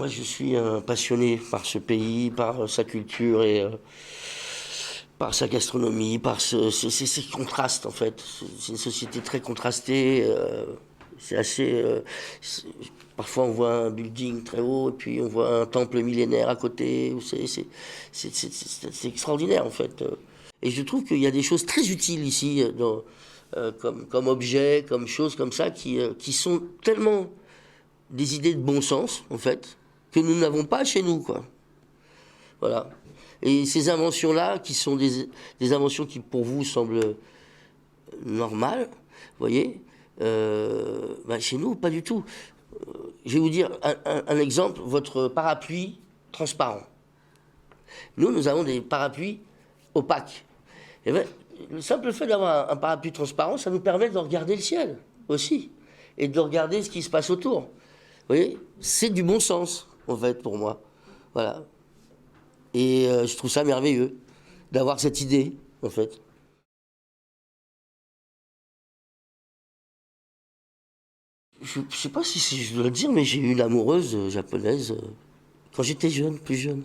Moi, je suis un passionné par ce pays, par sa culture et par sa gastronomie, par ces contrastes en fait. C'est une société très contrastée. C'est assez. Parfois, on voit un building très haut et puis on voit un temple millénaire à côté. C'est extraordinaire en fait. Et je trouve qu'il y a des choses très utiles ici, comme objets, comme choses comme ça, qui sont tellement des idées de bon sens, en fait, que nous n'avons pas chez nous, quoi. Voilà. Et ces inventions-là, qui sont des inventions qui, pour vous, semblent normales, vous voyez, chez nous, pas du tout. Je vais vous dire un exemple, votre parapluie transparent. Nous avons des parapluies opaques. Et bien, le simple fait d'avoir un parapluie transparent, ça nous permet de regarder le ciel aussi, et de regarder ce qui se passe autour. Vous voyez, c'est du bon sens, en fait, pour moi. Voilà. Et je trouve ça merveilleux d'avoir cette idée, en fait. Je ne sais pas si je dois le dire, mais j'ai eu une amoureuse japonaise quand j'étais jeune, plus jeune.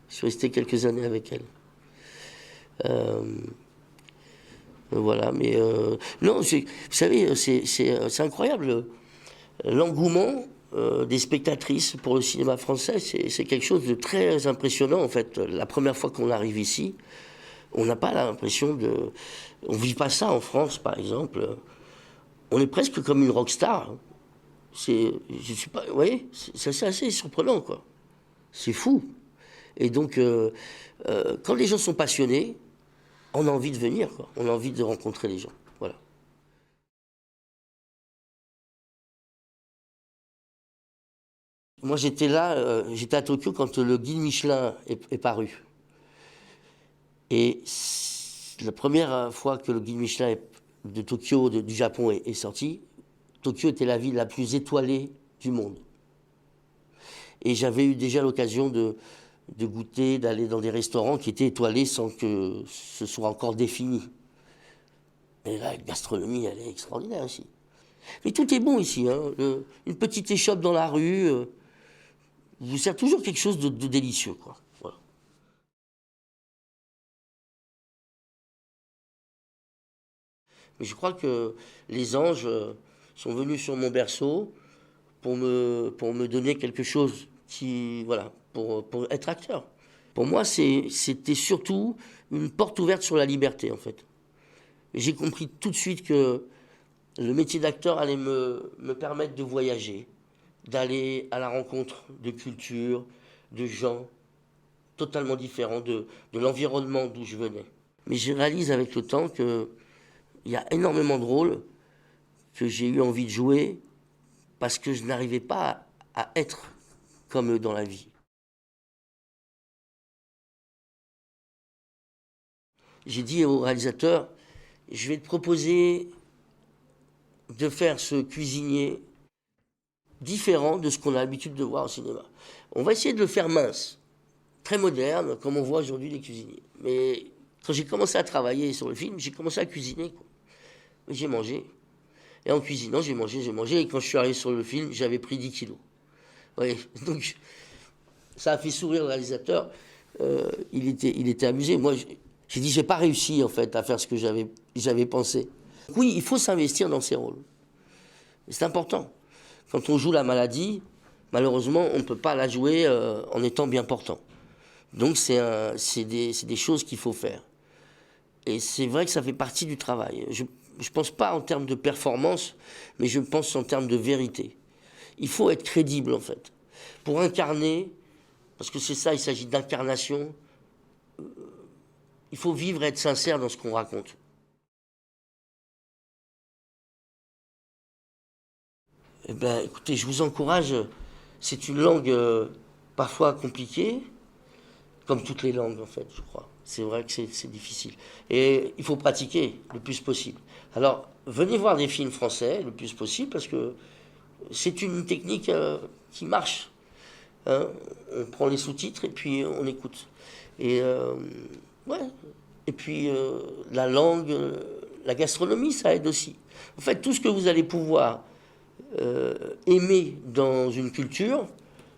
Je suis resté quelques années avec elle. Voilà, mais non, vous savez, c'est incroyable. L'engouement des spectatrices pour le cinéma français, c'est quelque chose de très impressionnant en fait. La première fois qu'on arrive ici, on n'a pas l'impression de... On ne vit pas ça en France par exemple. On est presque comme une rockstar. Je suis pas... Vous voyez, c'est assez surprenant quoi. C'est fou. Et donc, quand les gens sont passionnés, on a envie de venir quoi. On a envie de rencontrer les gens. Voilà. Moi, j'étais là, j'étais à Tokyo quand le guide Michelin est paru. Et la première fois que le guide Michelin de Tokyo, du Japon, est sorti, Tokyo était la ville la plus étoilée du monde. Et j'avais eu déjà l'occasion de goûter, d'aller dans des restaurants qui étaient étoilés sans que ce soit encore défini. Et là, la gastronomie, elle est extraordinaire ici. Mais tout est bon ici. Hein. Une petite échoppe dans la rue... vous sert toujours quelque chose de délicieux, quoi. Voilà. Mais je crois que les anges sont venus sur mon berceau pour me donner quelque chose voilà, pour être acteur. Pour moi, c'était surtout une porte ouverte sur la liberté, en fait. J'ai compris tout de suite que le métier d'acteur allait me permettre de voyager, d'aller à la rencontre de cultures, de gens totalement différents de l'environnement d'où je venais. Mais je réalise avec le temps qu'il y a énormément de rôles que j'ai eu envie de jouer parce que je n'arrivais pas à être comme eux dans la vie. J'ai dit au réalisateur, je vais te proposer de faire ce cuisinier différent de ce qu'on a l'habitude de voir au cinéma. On va essayer de le faire mince, très moderne, comme on voit aujourd'hui les cuisiniers. Mais quand j'ai commencé à travailler sur le film, j'ai commencé à cuisiner, quoi. J'ai mangé. Et en cuisinant, j'ai mangé. Et quand je suis arrivé sur le film, j'avais pris 10 kilos. Ouais, donc, ça a fait sourire le réalisateur. Il était amusé. Moi, j'ai dit, j'ai pas réussi, en fait, à faire ce que j'avais pensé. Oui, il faut s'investir dans ces rôles. C'est important. Quand on joue la maladie, malheureusement, on ne peut pas la jouer en étant bien portant. Donc, c'est des choses qu'il faut faire. Et c'est vrai que ça fait partie du travail. Je ne pense pas en termes de performance, mais je pense en termes de vérité. Il faut être crédible, en fait. Pour incarner, parce que c'est ça, il s'agit d'incarnation, il faut vivre et être sincère dans ce qu'on raconte. Eh bien, écoutez, je vous encourage. C'est une langue parfois compliquée, comme toutes les langues, en fait, je crois. C'est vrai que c'est difficile. Et il faut pratiquer le plus possible. Alors, venez voir des films français le plus possible, parce que c'est une technique qui marche. Hein. On prend les sous-titres et puis on écoute. Et ouais. Et puis la langue, la gastronomie, ça aide aussi. En fait, tout ce que vous allez pouvoir aimer dans une culture,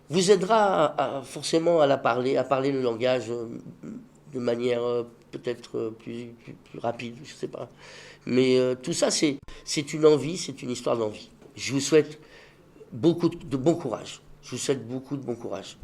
vous aidera forcément à la parler, à parler le langage de manière peut-être plus rapide, je sais pas. Mais tout ça, c'est une envie, c'est une histoire d'envie. Je vous souhaite beaucoup de bon courage. Je vous souhaite beaucoup de bon courage.